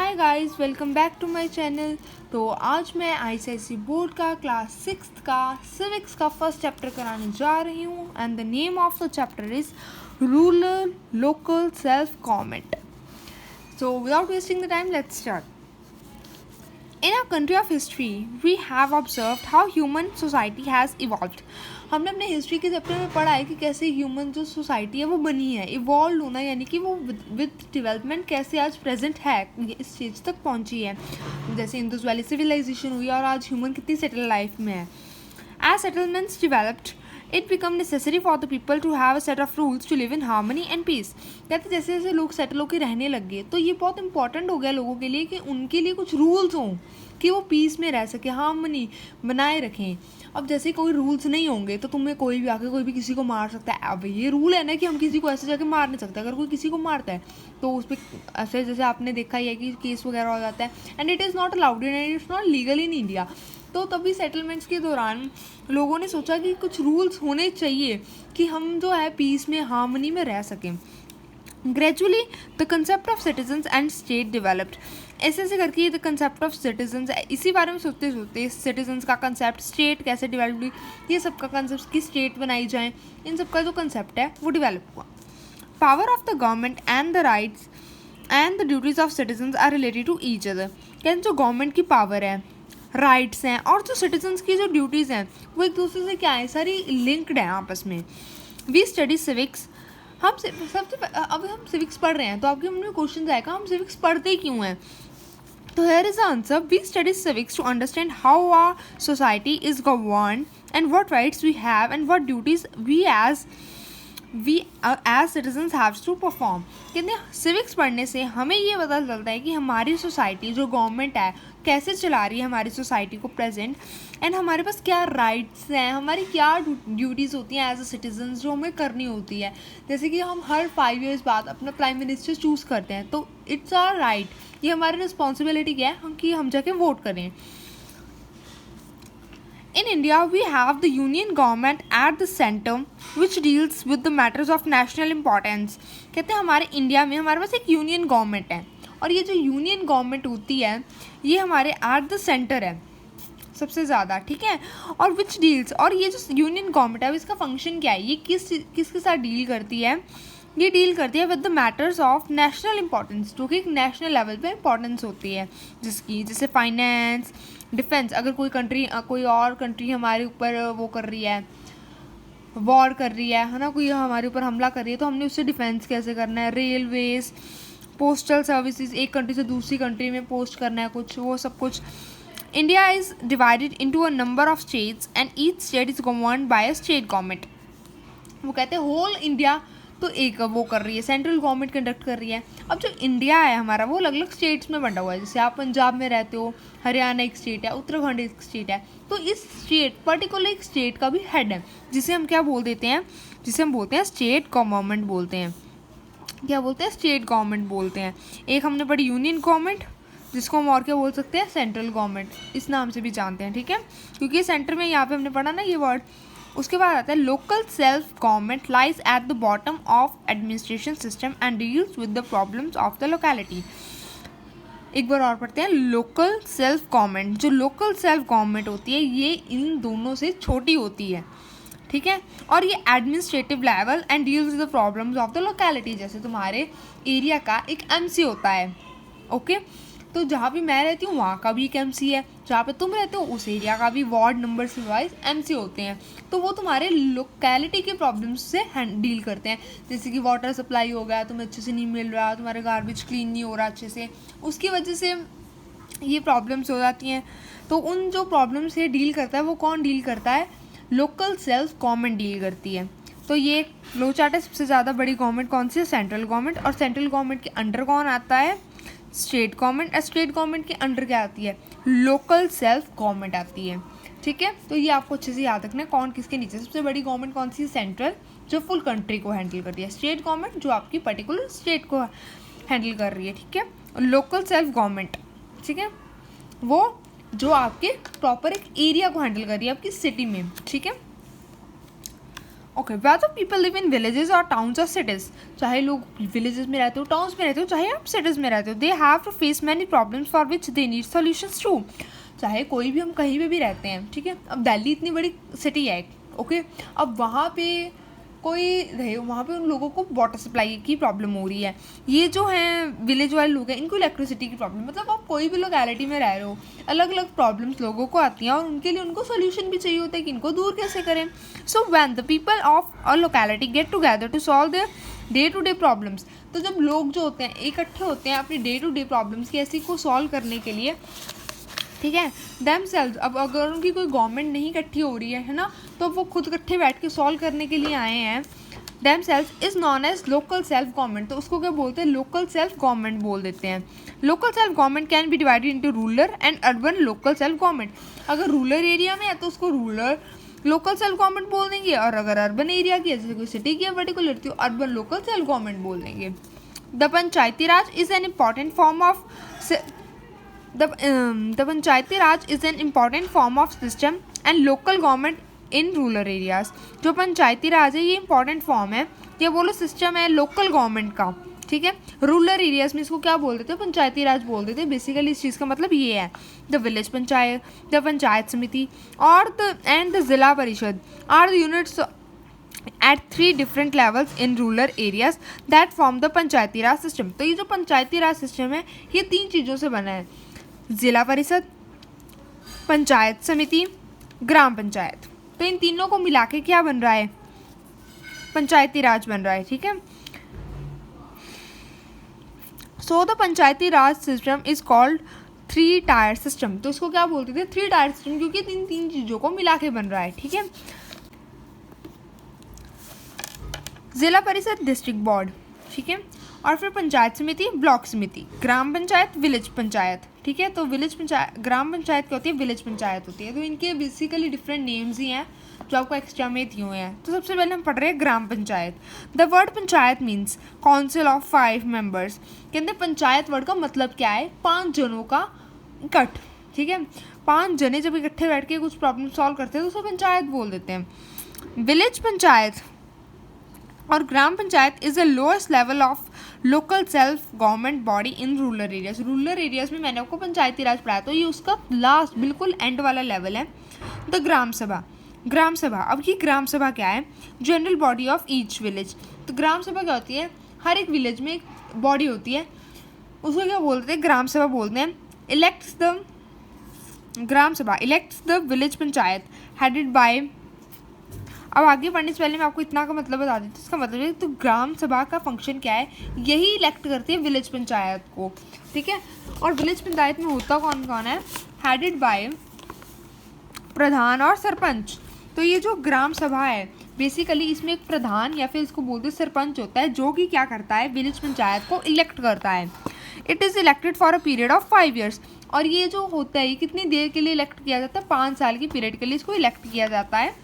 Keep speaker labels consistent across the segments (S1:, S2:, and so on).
S1: Hi guys, welcome back to my channel. तो आज मैं आईसीएसई बोर्ड का क्लास 6 का सिविक्स का फर्स्ट चैप्टर कराने जा रही हूँ and the name of the chapter is rural local self government. So without wasting the time, let's start. In our country of history, we have observed how human society has evolved. हमने अपने history के chapter में पढ़ा है कि कैसे human जो society है वो बनी है, इवॉल्व होना यानी कि वो विद डेवलपमेंट कैसे आज प्रेजेंट है, इस स्टेज तक पहुंची है। जैसे इंडस वैली सिविलाइजेशन हुई और आज ह्यूमन कितनी सेटल लाइफ में है। As settlements developed, it became necessary for the people to have a set of rules to live in harmony and peace. कहते जैसे जैसे लोग सेटल होकर रहने लग गए तो ये बहुत इंपॉर्टेंट हो गया लोगों के लिए कि उनके लिए कुछ रूल्स हों कि वो पीस में रह सके, हार्मनी बनाए रखें। अब जैसे कोई रूल्स नहीं होंगे तो तुम्हें कोई भी आके कोई भी किसी को मार सकता है। अब ये रूल है ना कि हम किसी को ऐसे जाके मार नहीं सकते। अगर कोई किसी को मारता है तो उस पर ऐसे जैसे आपने देखा ही है कि केस वगैरह हो जाता है and it is not allowed and it's not legal in India. तो तभी सेटलमेंट्स के दौरान लोगों ने सोचा कि कुछ रूल्स होने चाहिए कि हम जो है पीस में हार्मनी में रह सकें। Gradually the concept of citizens and state developed. ऐसे ऐसे करके द कंसेप्ट ऑफ सिटीजन्स, इसी बारे में सोचते सोचते सिटीजन्स का कंसेप्ट, स्टेट कैसे डेवलप हुई, ये सब का कंसेप्ट की स्टेट बनाई जाए, इन सब का जो कंसेप्ट है वो डेवलप हुआ। Power of the government and the rights and the duties of citizens are related to each other. कहते जो गवर्नमेंट की पावर है, राइट्स हैं और जो सिटीजन्स की जो ड्यूटीज़ हैं वो एक दूसरे से क्या है, सारी लिंक्ड हैं आपस में। We study civics. हम सबसे अब हम सिविक्स पढ़ रहे हैं तो आपके मन में क्वेश्चन आएगा हम सिविक्स पढ़ते क्यों हैं। तो here is the answer. We study civics to understand how our society is governed and what rights we have and what duties we as citizens have to perform। कहते हैं सिविक्स पढ़ने से हमें ये पता चलता है कि हमारी सोसाइटी जो गवर्नमेंट है कैसे चला रही है हमारी सोसाइटी को प्रेजेंट, एंड हमारे पास क्या राइट्स हैं, हमारी क्या ड्यूटीज़ होती हैं एज अ सिटीजन्स जो हमें करनी होती है। जैसे कि हम हर 5 years बाद अपना प्राइम मिनिस्टर चूज़ करते हैं तो इट्स आवर राइट, ये हमारी रिस्पॉन्सिबिलिटी क्या है कि हम जाके वोट करें। In India, we have the union government at the center, which deals with the matters of national importance। कहते हैं हमारे इंडिया में हमारे पास एक यूनियन गवर्नमेंट है और ये जो यूनियन गवर्नमेंट होती है ये हमारे एट द सेंटर है सबसे ज़्यादा, ठीक है। और विच डील्स, और ये जो यूनियन गवर्नमेंट है इसका फंक्शन क्या है, ये किसके साथ डील करती है, ये डील करती है with the matters of national importance, जो कि एक नेशनल लेवल पे इंपॉर्टेंस होती है जिसकी, जैसे फाइनेंस, डिफेंस। अगर कोई और कंट्री हमारे ऊपर वो कर रही है, वॉर कर रही है ना, कोई हमारे ऊपर हमला कर रही है तो हमने उससे डिफेंस कैसे करना है। रेलवेज, पोस्टल सर्विसेज, एक कंट्री से दूसरी कंट्री में पोस्ट करना है कुछ, वो सब कुछ। India is divided into a number of states and each state is governed bye a state government. वो कहते हैं होल इंडिया तो एक वो कर रही है, सेंट्रल गवर्नमेंट कंडक्ट कर रही है। अब जो इंडिया है हमारा वो अलग अलग स्टेट्स में बंटा हुआ है। जैसे आप पंजाब में रहते हो, हरियाणा एक स्टेट है, उत्तराखंड एक स्टेट है, तो इस स्टेट पर्टिकुलर एक स्टेट का भी हेड है जिसे हम क्या बोल देते हैं, जिसे हम बोलते हैं स्टेट गवर्नमेंट बोलते हैं। क्या बोलते हैं, स्टेट गवर्नमेंट बोलते हैं। एक हमने पढ़ी यूनियन गवर्नमेंट, जिसको हम और क्या बोल सकते हैं, सेंट्रल गवर्नमेंट, इस नाम से भी जानते हैं, ठीक है, क्योंकि सेंटर में यहाँ पे हमने पढ़ा ना ये वर्ड। उसके बाद आता है local self government lies at the bottom of administration system and deals with the problems of the locality. एक बार और पढ़ते हैं। लोकल सेल्फ गवर्नमेंट, जो लोकल सेल्फ गवर्नमेंट होती है ये इन दोनों से छोटी होती है, ठीक है, और ये administrative level and deals with the problems of the locality. जैसे तुम्हारे एरिया का एक एमसी होता है, ओके, तो जहाँ भी मैं रहती हूँ वहाँ का भी एक एमसी है, जहाँ पे तुम रहते हो उस एरिया का भी वार्ड नंबर से वाइज एमसी होते हैं। तो वो तुम्हारे लोकेलिटी के प्रॉब्लम्स से डील करते हैं। जैसे कि वाटर सप्लाई हो गया, तुम्हें अच्छे से नहीं मिल रहा, तुम्हारे गार्बेज क्लीन नहीं हो रहा अच्छे से, उसकी वजह से ये प्रॉब्लम्स हो जाती हैं। तो उन जो प्रॉब्लम से डील करता है वो कौन डील करता है, लोकल सेल्फ गवर्नमेंट डील करती है। तो ये फ्लो चार्ट है। सबसे ज़्यादा बड़ी गवर्नमेंट कौन सी है, सेंट्रल गवर्नमेंट, और सेंट्रल गवर्नमेंट के अंडर कौन आता है, स्टेट गवर्नमेंट। स्टेट गवर्नमेंट के अंडर क्या आती है, लोकल सेल्फ गवर्नमेंट आती है, ठीक है। तो ये आपको अच्छे से याद रखना है कौन किसके नीचे। सबसे बड़ी गवर्नमेंट कौन सी है, सेंट्रल, जो फुल कंट्री को हैंडल करती है। स्टेट गवर्नमेंट जो आपकी पर्टिकुलर स्टेट को हैंडल कर रही है, ठीक है। लोकल सेल्फ गवर्नमेंट, ठीक है, वो जो आपके प्रॉपर एक एरिया को हैंडल कर रही है आपकी सिटी में, ठीक है। Okay, whether people live in villages और टाउन्स और सिटीज़, चाहे लोग विलेजेस में रहते हो, टाउन्स में रहते हो, चाहे आप सिटीज़ में रहते हो, they have to face many problems for which they need solutions to. चाहे कोई भी हम कहीं पे भी रहते हैं, ठीक है, अब दिल्ली इतनी बड़ी सिटी है, ओके, अब वहाँ पे कोई रहे, वहाँ पे उन लोगों को वाटर सप्लाई की प्रॉब्लम हो रही है, ये जो हैं विलेज वाले लोग हैं इनको इलेक्ट्रिसिटी की प्रॉब्लम, मतलब आप कोई भी लोकेलिटी में रह रहे हो, अलग अलग प्रॉब्लम्स लोगों को आती हैं और उनके लिए उनको सोल्यूशन भी चाहिए होता है कि इनको दूर कैसे करें। So when the people of a locality get together to solve their day to day problems, तो जब लोग जो होते हैं इकट्ठे होते हैं अपनी डे टू डे प्रॉब्लम्स की ऐसी को सॉल्व करने के लिए, ठीक है, themselves, अब अगर उनकी कोई गवर्नमेंट नहीं इकट्ठी हो रही है ना, तो वो खुद इकट्ठे बैठ के सॉल्व करने के लिए आए हैं, themselves is known as local self government, तो उसको क्या बोलते हैं, लोकल सेल्फ गवर्नमेंट बोल देते हैं। Local self government can be divided into rural and urban local self government, अगर रूरल एरिया में है तो उसको रूरल लोकल सेल्फ गवर्नमेंट बोल देंगे, और अगर अर्बन एरिया की है जैसे कोई सिटी की है पर्टिकुलर, तो अर्बन लोकल सेल्फ गवर्नमेंट बोल देंगे। The Panchayati Raj is an important form of The Panchayati Raj is an important form of system and local government in rural areas. जो पंचायती राज है ये इंपॉर्टेंट फॉर्म है, ये बोलो सिस्टम है लोकल गवर्नमेंट का, ठीक है, रूरल एरियाज में इसको क्या बोल देते हैं, पंचायती राज बोल देते हैं। बेसिकली इस चीज़ का मतलब ये है, the village panchayat, the panchayat samiti और द जिला parishad are the units at 3 different levels in rural areas that form the Panchayati Raj system. तो ये जो पंचायती राज सिस्टम है ये 3 चीज़ों से बना है, जिला परिषद, पंचायत समिति, ग्राम पंचायत, तो इन तीनों को मिला के क्या बन रहा है, पंचायती राज बन रहा है, ठीक है। So the Panchayati Raj system is called 3 tier system, तो इसको क्या बोलते थे, 3 टायर सिस्टम, क्योंकि इन 3 चीज़ों को मिला के बन रहा है, ठीक है। जिला परिषद डिस्ट्रिक्ट बोर्ड, ठीक है, और फिर पंचायत समिति ब्लॉक समिति, ग्राम पंचायत विलेज पंचायत, ठीक है। तो विलेज पंचायत, ग्राम पंचायत क्या होती है, विलेज पंचायत होती है, तो इनके बेसिकली डिफरेंट नेम्स ही हैं जो आपको एक्स्ट्रा में दिए हुए हैं। तो सबसे पहले हम पढ़ रहे हैं ग्राम panchayat. The word panchayat means council of 5 members, कहते हैं पंचायत वर्ड का मतलब क्या है, 5 जनों का इकट्ठ, ठीक है, 5 जने जब इकट्ठे बैठ के कुछ प्रॉब्लम सॉल्व करते हैं तो उसे पंचायत बोल देते हैं। विलेज पंचायत और gram panchayat is the lowest level of local self government body in rural areas. Rural areas में मैंने आपको पंचायती राज पढ़ाया, तो ये उसका लास्ट बिल्कुल एंड वाला लेवल है। द ग्राम सभा, ग्राम सभा, अब ये ग्राम सभा क्या है, general body of each village. तो ग्राम सभा क्या होती है, हर एक विलेज में एक बॉडी होती है, उसको क्या बोलते हैं, ग्राम सभा बोलते हैं। इलेक्ट्स द ग्राम सभा elects the village panchayat headed by, अब आगे पढ़ने से पहले मैं आपको इतना का मतलब बता देती हूँ। इसका मतलब है तो ग्राम सभा का फंक्शन क्या है, यही इलेक्ट करती है विलेज पंचायत को, ठीक है। और विलेज पंचायत में होता कौन कौन है, हेडेड बाय प्रधान और सरपंच। तो ये जो ग्राम सभा है बेसिकली इसमें एक प्रधान या फिर इसको बोलते हैं सरपंच होता है, जो कि क्या करता है, विलेज पंचायत को इलेक्ट करता है। It is elected for a period of 5 years, और ये जो होता है ये कितनी देर के लिए इलेक्ट किया जाता है, 5 साल की पीरियड के लिए इसको इलेक्ट किया जाता है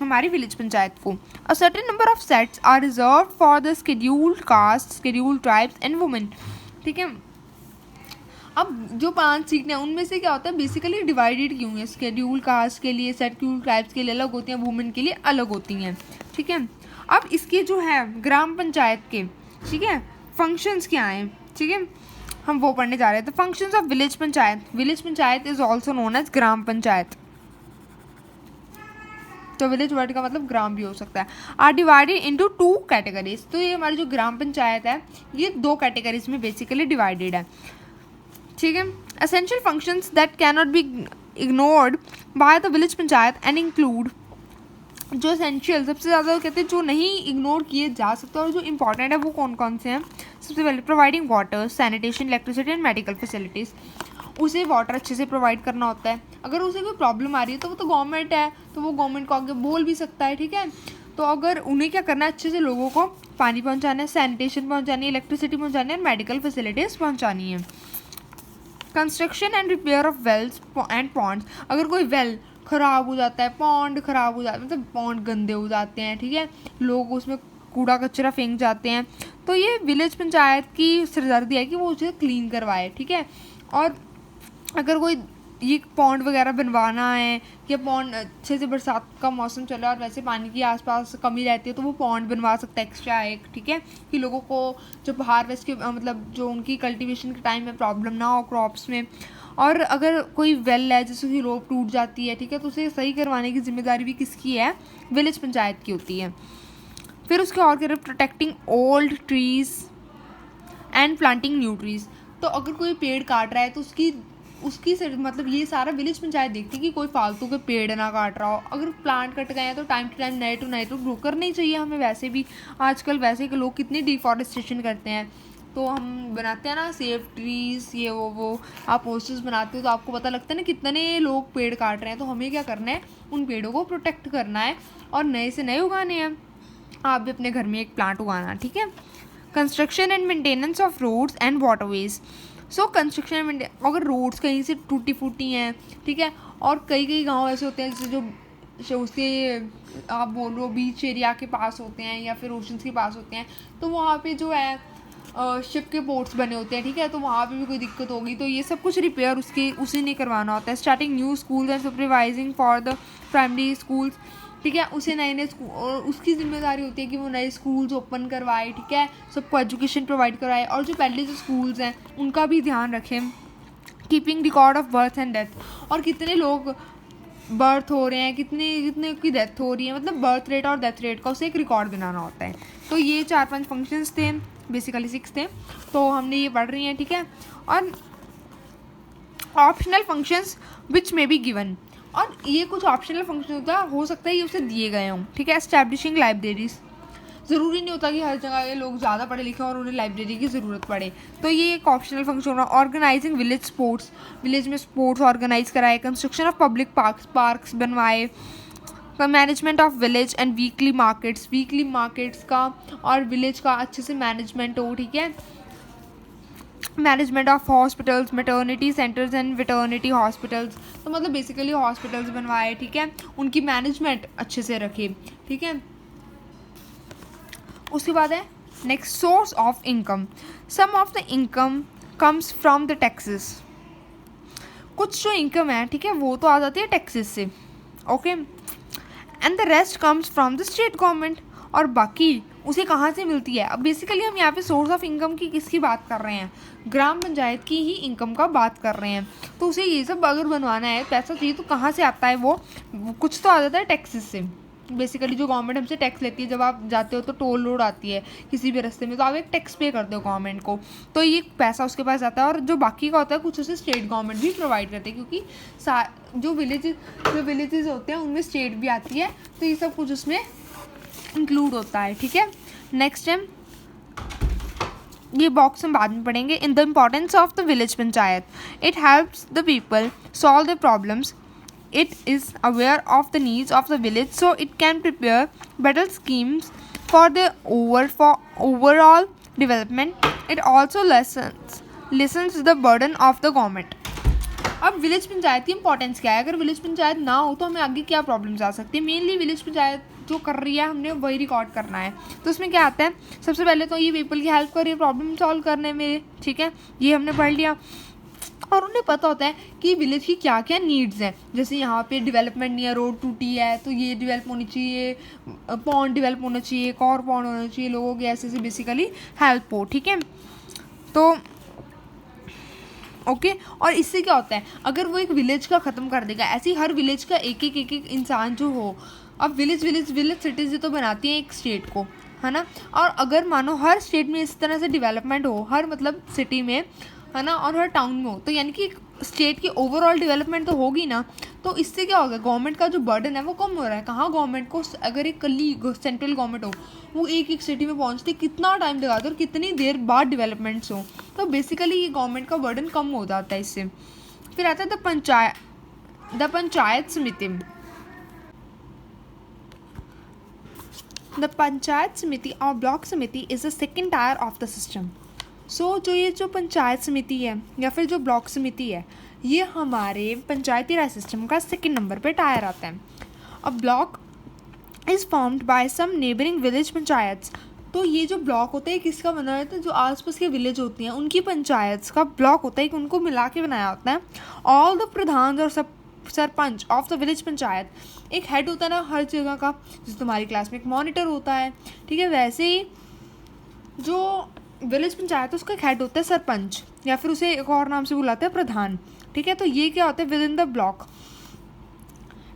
S1: हमारी विलेज पंचायत को। A certain number of seats are reserved for the scheduled caste, scheduled tribes and women, ठीक है। अब जो 5 सीटें हैं उनमें से क्या होता है, बेसिकली डिवाइडेड क्यों है, शेड्यूल्ड कास्ट के लिए, शेड्यूल्ड ट्राइब्स के लिए अलग होती हैं, वुमेन के लिए अलग होती हैं, ठीक है। अब इसके जो है ग्राम पंचायत के, ठीक है, फंक्शंस क्या हैं, ठीक है, हम वो पढ़ने जा रहे हैं। The functions of village panchayat, village panchayat is also known as gram panchayat, तो विलेज वर्ड का मतलब ग्राम भी हो सकता है। आर डिवाइडेड इनटू 2 कैटेगरीज, तो ये हमारी जो ग्राम पंचायत है ये 2 कैटेगरीज में बेसिकली डिवाइडेड है, ठीक है। Essential functions that can not be ignored by the village panchayat and include, जो एसेंशियल सबसे ज़्यादा कहते हैं जो नहीं इग्नोर किए जा सकते और जो इंपॉर्टेंट है वो कौन कौन से हैं। सबसे पहले providing water, sanitation, electricity and medical facilities, उसे वाटर अच्छे से प्रोवाइड करना होता है। अगर उसे कोई प्रॉब्लम आ रही है तो वो तो गवर्नमेंट है, तो वो गवर्नमेंट को आगे बोल भी सकता है, ठीक है। तो अगर उन्हें क्या करना है, अच्छे से लोगों को पानी पहुंचाना है, सैनिटेशन पहुंचानी है, इलेक्ट्रिसिटी पहुंचानी है, मेडिकल फैसिलिटीज़ पहुंचानी है। Construction and repair of wells and ponds, अगर कोई वेल ख़राब हो जाता है, पॉन्ड ख़राब हो जाता है, मतलब पॉन्ड गंदे हो जाते हैं, ठीक है, लोग उसमें कूड़ा कचरा फेंक जाते हैं, तो ये विलेज पंचायत की सिरदर्दी है कि वो उसे क्लीन करवाए, ठीक है। और अगर कोई ये पॉन्ड वगैरह बनवाना है, या पॉन्ड अच्छे से बरसात का मौसम चल रहा है और वैसे पानी की आसपास कमी रहती है तो वो पॉन्ड बनवा सकता है एक्स्ट्रा एक, ठीक है, कि लोगों को जब हार्वेस्ट के मतलब जो उनकी कल्टीवेशन के टाइम में प्रॉब्लम ना हो क्रॉप्स में। और अगर कोई वेल है जैसे कि रोप टूट जाती है, ठीक है, तो उसे सही करवाने की जिम्मेदारी भी किसकी है? विलेज पंचायत की होती है। फिर उसके और कह रहे protecting old trees and planting new trees. तो अगर कोई पेड़ काट रहा है तो उसकी मतलब ये सारा विलेज पंचायत देखती है कि कोई फालतू के पेड़ ना काट रहा हो। अगर प्लांट कट गए हैं तो टाइम टू टाइम नए तो ग्रो करना ही चाहिए हमें। वैसे भी आजकल वैसे के लोग कितने डिफॉरेस्टेशन करते हैं, तो हम बनाते हैं ना सेफ ट्रीज, ये वो आप पोस्टर्स बनाते हो तो आपको पता लगता है ना कितने लोग पेड़ काट रहे हैं। तो हमें क्या करना है? उन पेड़ों को प्रोटेक्ट करना है और नए से नए उगाने हैं। आप भी अपने घर में एक प्लांट उगाना, ठीक है। Construction and maintenance of roads and waterways. So construction and अगर रोड्स कहीं से टूटी फूटी हैं, ठीक है, और कई गांव ऐसे होते हैं जैसे जो उसके आप बोल लो बीच एरिया के पास होते हैं या फिर ओशंस के पास होते हैं, तो वहाँ पे जो है शिप के पोर्ट्स बने होते हैं, ठीक है, तो वहाँ पे भी कोई दिक्कत होगी तो ये सब कुछ रिपेयर उसे नहीं करवाना होता है। Starting new school and supervising for the primary schools, ठीक है, उसे नए स्कूल और उसकी जिम्मेदारी होती है कि वो नए स्कूल्स ओपन करवाए, ठीक है, सबको एजुकेशन प्रोवाइड कराए। और जो पहले जो स्कूल्स हैं उनका भी ध्यान रखें। Keeping record of birth and death, और कितने लोग बर्थ हो रहे हैं, कितने की डेथ हो रही है, मतलब बर्थ रेट और डेथ रेट का उसे एक रिकॉर्ड बनाना होता है। तो ये 4-5 फंक्शंस थे, बेसिकली 6 थे, तो हमने ये पढ़ रही हैं, ठीक है। और optional functions which may be given, और ये कुछ ऑप्शनल फंक्शन होता है, हो सकता है ये उसे दिए गए हों, ठीक है। एस्टैब्लिशिंग लाइब्रेरीज, ज़रूरी नहीं होता कि हर जगह ये लोग ज़्यादा पढ़े लिखे और उन्हें लाइब्रेरी की ज़रूरत पड़े, तो ये एक ऑप्शनल फंक्शन होगा। ऑर्गेनाइजिंग विलेज स्पोर्ट्स, विलेज में स्पोर्ट्स ऑर्गेनाइज कराए। कंस्ट्रक्शन ऑफ पब्लिक पार्क्स बनवाए। Management of village and weekly markets का और विलेज का अच्छे से मैनेजमेंट हो, ठीक है। Management of hospitals, maternity centres and वेटर्निटी hospitals, तो मतलब बेसिकली हॉस्पिटल्स बनवाए, ठीक है, उनकी मैनेजमेंट अच्छे से रखे, ठीक है। उसके बाद है next source of income. Some of the income comes from the taxes, कुछ जो इनकम है, ठीक है, वो तो आ जाती है टैक्सेस से, okay, and the rest comes from the state government, और बाकी उसे कहाँ से मिलती है। अब बेसिकली हम यहाँ पे सोर्स ऑफ इनकम की किसकी बात कर रहे हैं? ग्राम पंचायत की ही इनकम का बात कर रहे हैं। तो उसे ये सब अगर बनवाना है, पैसा चाहिए, तो कहाँ से आता है? वो कुछ तो आ जाता है टैक्सेस से। बेसिकली जो गवर्नमेंट हमसे टैक्स लेती है, जब आप जाते हो तो टोल रोड आती है किसी भी रास्ते में, तो आप एक टैक्स पे करते हो गवर्नमेंट को, तो ये पैसा उसके पास आता है। और जो बाकी का होता है कुछ उसे स्टेट गवर्नमेंट भी प्रोवाइड करती है, क्योंकि जो विलेजेस होते हैं उनमें स्टेट भी आती है, तो ये सब कुछ उसमें इंक्लूड होता है, ठीक है। नेक्स्ट है, ये बॉक्स हम बाद में पढ़ेंगे। In the importance of the village panchayat, it helps the people solve the problems, it is aware of the needs of the village, so it can prepare better schemes for the overall development. It also lessens the burden of the government. अब village panchayat की importance क्या है? अगर village panchayat ना हो तो हमें आगे क्या प्रॉब्लम्स आ सकती है? मेनली विलेज पंचायत जो कर रही है हमने वही रिकॉर्ड करना है। तो उसमें क्या आता है? सबसे पहले तो ये पीपल की हेल्प कर रही है प्रॉब्लम सॉल्व करने में, ठीक है, ये हमने पढ़ लिया। और उन्हें पता होता है कि विलेज की क्या क्या नीड्स हैं, जैसे यहाँ पे डेवलपमेंट नहीं है, रोड टूटी है तो ये डेवलप होनी चाहिए, पॉन्ड डेवलप होना चाहिए, एक और पॉन्ड होना चाहिए, लोगों की ऐसे से बेसिकली हेल्प हो, ठीक है। तो ओके, और इससे क्या होता है, अगर वो एक विलेज का ख़त्म कर देगा, ऐसे ही हर विलेज का एक एक इंसान जो हो। अब विलेज सिटीज़ तो बनाती हैं एक स्टेट को, है ना। और अगर मानो हर स्टेट में इस तरह से डेवलपमेंट हो, हर मतलब सिटी में, है ना, और हर टाउन में हो, तो यानी कि स्टेट की ओवरऑल डेवलपमेंट तो होगी ना। तो इससे क्या होगा, गवर्नमेंट का जो बर्डन है वो कम हो रहा है। कहाँ गवर्नमेंट को, अगर एक कली सेंट्रल गवर्नमेंट हो, वो एक सिटी में पहुँचते कितना टाइम लगाते और कितनी देर बाद डेवलपमेंट्स हो, तो बेसिकली ये गवर्नमेंट का बर्डन कम हो जाता है इससे। फिर आता है द पंचायत समिति। द पंचायत समिति और ब्लॉक समिति is the second tyre of the system. जो पंचायत समिति है या फिर जो ब्लॉक समिति है, ये हमारे पंचायती राज सिस्टम का सेकंड नंबर पे टायर आता है। A block is formed by some neighbouring village panchayats. तो ये जो ब्लॉक होता है किसका बनाया होता है, जो आसपास के विलेज होती हैं उनकी पंचायत का ब्लॉक होता है कि उनको मिला के बनाया होता है। ऑल द प्रधान और sarpanch of the village panchayat, एक हेड होता है ना हर जगह का, जैसे तुम्हारी क्लास में एक मॉनिटर होता है, ठीक है, वैसे ही जो विलेज पंचायत है उसका एक हेड होता है सरपंच, या फिर उसे एक और नाम से बुलाते हैं प्रधान, ठीक है। तो ये क्या होता है, within the block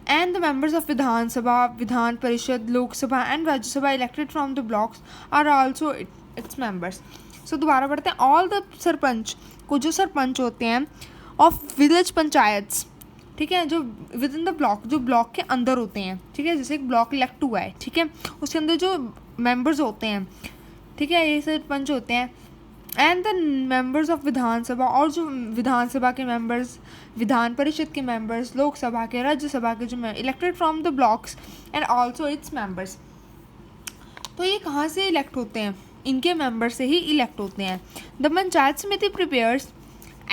S1: and the members of Vidhan Sabha, Vidhan Parishad, Lok Sabha and Rajya Sabha elected from the blocks are also its members. So दोबारा पढ़ते हैं, ऑल द सरपंच को, जो सरपंच होते हैं ऑफ विलेज पंचायत्स, ठीक है, जो विद इन द ब्लॉक, जो ब्लॉक के अंदर होते हैं, ठीक है, जैसे एक ब्लॉक इलेक्ट हुआ है, ठीक है, उसके अंदर जो मेंबर्स होते हैं, ठीक है, ये सरपंच होते हैं, एंड द मेंबर्स ऑफ विधानसभा, और जो विधानसभा के मेंबर्स, विधान परिषद के मेंबर्स, लोकसभा के, राज्यसभा के जो elected from the blocks and also its members. तो ये कहाँ से इलेक्ट होते हैं, इनके मेंबर से ही इलेक्ट होते हैं। द पंचायत समिति prepares,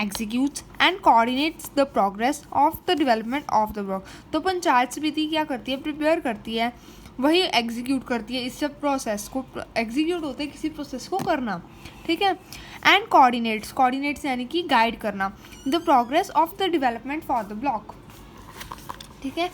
S1: executes and coordinates the progress of the development of the block। तो पंचायत समिति क्या करती है, प्रिपेयर करती है, वही एग्जीक्यूट करती है इस सब प्रोसेस को, एग्जीक्यूट होते हैं किसी प्रोसेस को करना, ठीक है, एंड कोऑर्डिनेट्स यानी कि गाइड करना the progress of the development for the block, ठीक है।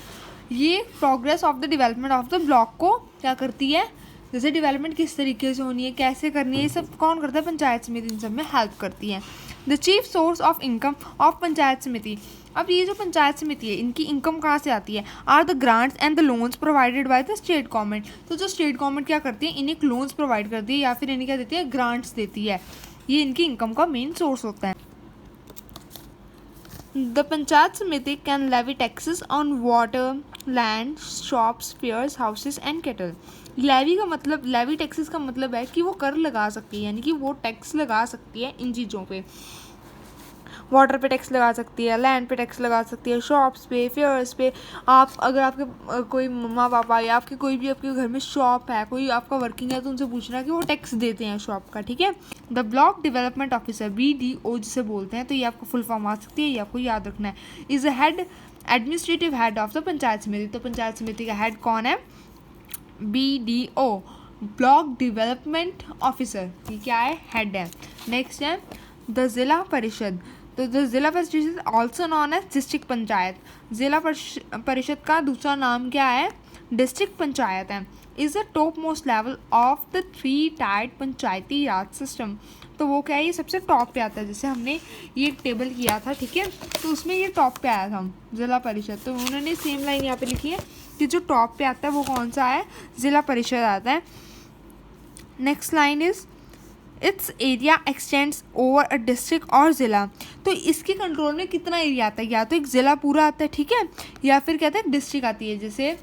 S1: ये progress of the development of the block को क्या करती है, जैसे डेवलपमेंट किस तरीके से होनी है, कैसे करनी है, ये सब कौन करता है, पंचायत समिति इन सब में हेल्प करती है। The chief source of income of panchayat समिति, अब ये जो पंचायत समिति है इनकी इनकम कहाँ से आती है, are the grants and the loans provided by the state government. तो जो स्टेट गवर्नमेंट क्या करती है, इन्हें लोन्स प्रोवाइड करती है या फिर इन्हें क्या देती है, ग्रांट्स देती है, ये इनकी इनकम का मेन सोर्स होता है। The panchayat samiti can levy taxes on water, land, shops, fairs, houses and cattle. Levy का मतलब, लेवी टैक्सेस का मतलब है कि वो कर लगा सकती है, यानी कि वो टैक्स लगा सकती है इन चीज़ों पे, वाटर पे टैक्स लगा सकती है, लैंड पे टैक्स लगा सकती है, शॉप्स पे, फेयर्स पे। आप अगर आपके कोई मम्मा पापा या आपके कोई भी आपके घर में शॉप है, कोई आपका वर्किंग है, तो उनसे पूछना कि वो टैक्स देते हैं शॉप का, ठीक है। The block development officer, BDO जिसे बोलते हैं, तो ये आपको फुल फॉर्म आ सकती है, ये आपको याद रखना है। Is a head, administrative head of the panchayat समिति। तो पंचायत समिति का हेड कौन है, BDO, ब्लॉक डेवलपमेंट ऑफिसर, ये क्या है, हेड है। नेक्स्ट है द जिला परिषद। तो द जिला Parishad also known as district panchayat, Zila Parishad का दूसरा नाम क्या है, डिस्ट्रिक्ट पंचायत है। Is the top most level of the 3 tired Panchayati Raj system. तो वो क्या है, ये सबसे टॉप पे आता है, जैसे हमने ये एक टेबल किया था, ठीक है, तो उसमें ये टॉप पे आया था जिला परिषद। तो उन्होंने सेम लाइन यहाँ पे लिखी है कि जो टॉप पे आता है वो कौन सा है, जिला परिषद आता है। Next line is it's area x tends over a district और ज़िला। तो इसके कंट्रोल में कितना एरिया आता है, या तो एक ज़िला पूरा आता है, ठीक है, या फिर कहते हैं डिस्ट्रिक्ट आती है, जैसे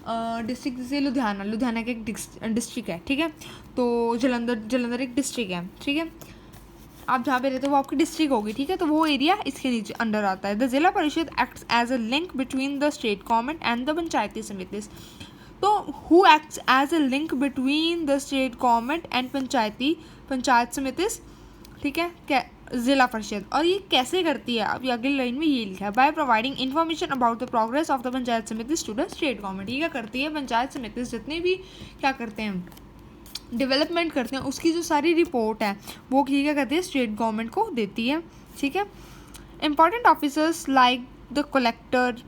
S1: डिस्ट्रिक्ट जैसे लुधियाना का एक डिस्ट्रिक्ट है, ठीक है, तो जलंधर एक डिस्ट्रिक्ट है, ठीक है, आप जहाँ पे रहते हो वो आपकी डिस्ट्रिक्ट होगी, ठीक है, तो वो एरिया इसके नीचे अंडर आता है। द जिला Parishad acts as a link between the state government and the panchayati samitis. तो who acts as a link between the state government and panchayat samitis, ठीक है, जिला परिषद। और ये कैसे करती है, अब अगली लाइन में ये लिखा है, by providing information about the progress of the panchayat samitis to the state government. ये क्या करती है, पंचायत समितिस जितने भी क्या करते हैं, डेवलपमेंट करते हैं, उसकी जो सारी रिपोर्ट है वो क्या करती है, स्टेट गवर्नमेंट को देती है, ठीक है। Important officers like the collector,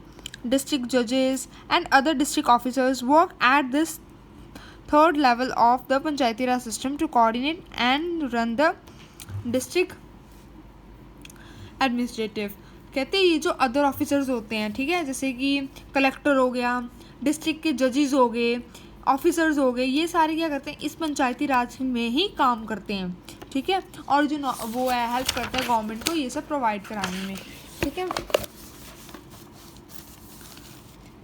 S1: district judges and other district officers work at this third level of the panchayati raj system to coordinate and run the district administrative। कहते हैं ये जो अदर ऑफिसर्स होते हैं, ठीक है, जैसे कि कलेक्टर हो गया, डिस्ट्रिक्ट के जजेस हो गए, ऑफिसर्स हो गए, ये सारे क्या करते हैं, इस पंचायती राज में ही काम करते हैं, ठीक है, और जो वो है हेल्प करता है गवर्नमेंट को ये सब प्रोवाइड कराने में, ठीक है।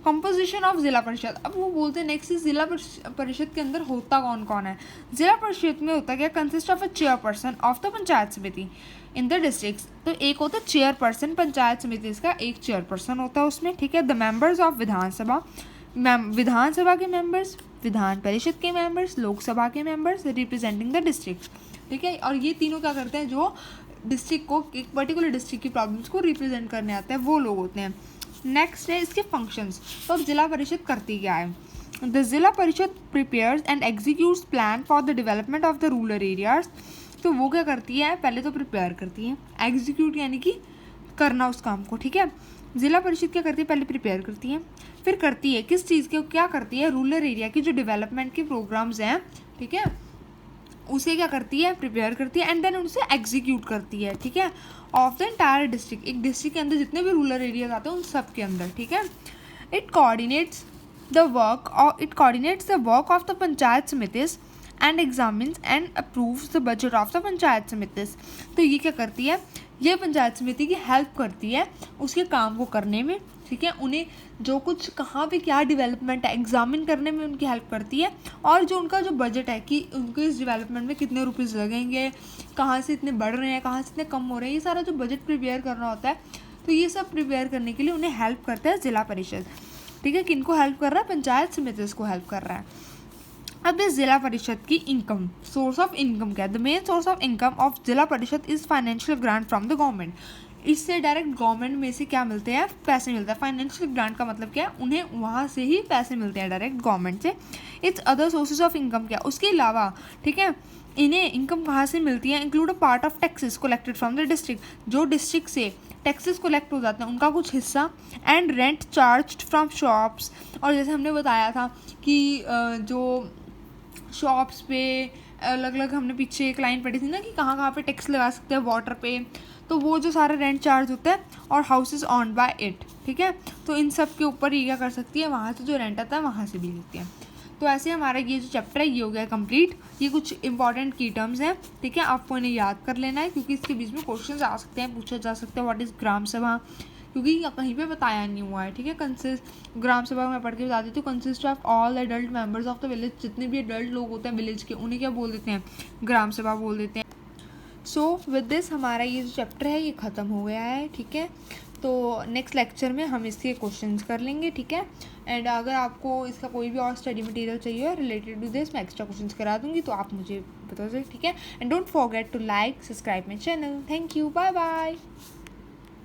S1: कंपोजिशन ऑफ जिला परिषद, अब वो बोलते हैं नेक्स्ट जिला परिषद के अंदर होता कौन कौन है। जिला परिषद में होता क्या, consist of a chairperson of the panchayat समिति इन द डिस्ट्रिक्ट। तो एक होता है चेयरपर्सन, पंचायत समिति इसका एक चेयरपर्सन होता है उसमें, ठीक है। द मेंबर्स ऑफ विधानसभा, विधानसभा के मेंबर्स, विधान परिषद के मेंबर्स, लोकसभा के मेंबर्स रिप्रेजेंटिंग द डिस्ट्रिक्ट, ठीक है। और ये तीनों क्या करते हैं, जो डिस्ट्रिक्ट को, एक पर्टिकुलर डिस्ट्रिक्ट की प्रॉब्लम्स को रिप्रेजेंट करने आते हैं, वो लोग होते हैं। नेक्स्ट है इसके फंक्शंस। तो अब जिला परिषद करती क्या है, द जिला परिषद prepares and executes plan for the development of the rural areas. तो वो क्या करती है, पहले तो प्रिपेयर करती है, एग्जीक्यूट यानी कि करना उस काम को, ठीक है। ज़िला परिषद क्या करती है, पहले प्रिपेयर करती है, फिर करती है किस चीज़ के, क्या करती है, रूरल एरिया की जो डेवलपमेंट के प्रोग्राम्स हैं, ठीक है, उसे क्या करती है, प्रिपेयर करती है, एंड देन उनसे एग्जीक्यूट करती है, ठीक है, ऑफ द एंटायर डिस्ट्रिक्ट। एक डिस्ट्रिक्ट के अंदर जितने भी रूरल एरियाज आते हैं उन सब के अंदर, ठीक है। It coordinates the work of the panchayat samitis and examines and approves the budget of the panchayat samitis. तो ये क्या करती है, ये पंचायत समिति की हेल्प करती है उसके काम को करने में, ठीक है, उन्हें जो कुछ कहाँ पे क्या डेवलपमेंट है एग्जामिन करने में उनकी हेल्प करती है, और जो उनका जो बजट है कि उनके इस डेवलपमेंट में कितने रुपीज़ लगेंगे, कहाँ से इतने बढ़ रहे हैं, कहाँ से इतने कम हो रहे हैं, ये सारा जो बजट प्रिपेयर करना होता है, तो ये सब प्रिपेयर करने के लिए उन्हें हेल्प करता है ज़िला परिषद, ठीक है। किनको हेल्प कर रहा है, पंचायत समिति को हेल्प कर रहा है। अब इस जिला परिषद की इनकम, सोर्स ऑफ इनकम क्या है, the main source of income of जिला परिषद is financial grant from the government. इससे डायरेक्ट गवर्नमेंट में से क्या मिलते हैं, पैसे मिलते हैं। फाइनेंशियल ग्रांट का मतलब क्या है, उन्हें वहाँ से ही पैसे मिलते हैं डायरेक्ट गवर्नमेंट से। It's other sources of income क्या, उसके अलावा, ठीक है, इन्हें इनकम कहाँ से मिलती है, include a part of taxes collected from the district, जो डिस्ट्रिक्ट से टैक्सेस कलेक्ट हो जाते हैं उनका कुछ हिस्सा, and rent charge from shops. और जैसे हमने बताया था कि जो शॉप्स पे अलग अलग, हमने पीछे एक लाइन पढ़ी थी ना कि कहाँ कहाँ पे टैक्स लगा सकते हैं वाटर पे, तो वो जो सारा रेंट चार्ज होता है, और house is on by it, ठीक है, तो इन सब के ऊपर ये क्या कर सकती है, वहाँ से जो रेंट आता है वहाँ से भी लेती है। तो ऐसे हमारा ये जो चैप्टर है ये हो गया कंप्लीट। ये कुछ इंपॉर्टेंट की टर्म्स हैं, ठीक है, आपको इन्हें याद कर लेना है क्योंकि इसके बीच में क्वेश्चन आ सकते हैं, पूछा जा सकता है व्हाट इज़ ग्राम सभा, क्योंकि कहीं पे बताया नहीं हुआ है, ठीक है। कंसिस्ट, ग्राम सभा मैं पढ़ के बता देती हूँ, consist of all adult members of the village, जितने भी एडल्ट लोग होते हैं विलेज के उन्हें क्या बोल देते हैं, ग्राम सभा बोल देते हैं। सो विद दिस हमारा ये जो चैप्टर है ये ख़त्म हो गया है, ठीक है। तो नेक्स्ट लेक्चर में हम इसके क्वेश्चंस कर लेंगे, ठीक है। एंड अगर आपको इसका कोई भी और स्टडी मटेरियल चाहिए रिलेटेड टू दिस, मैं एक्स्ट्रा क्वेश्चंस करा दूँगी, तो आप मुझे बता सकते, ठीक है। And don't forget to like, subscribe my channel. Thank you, bye bye.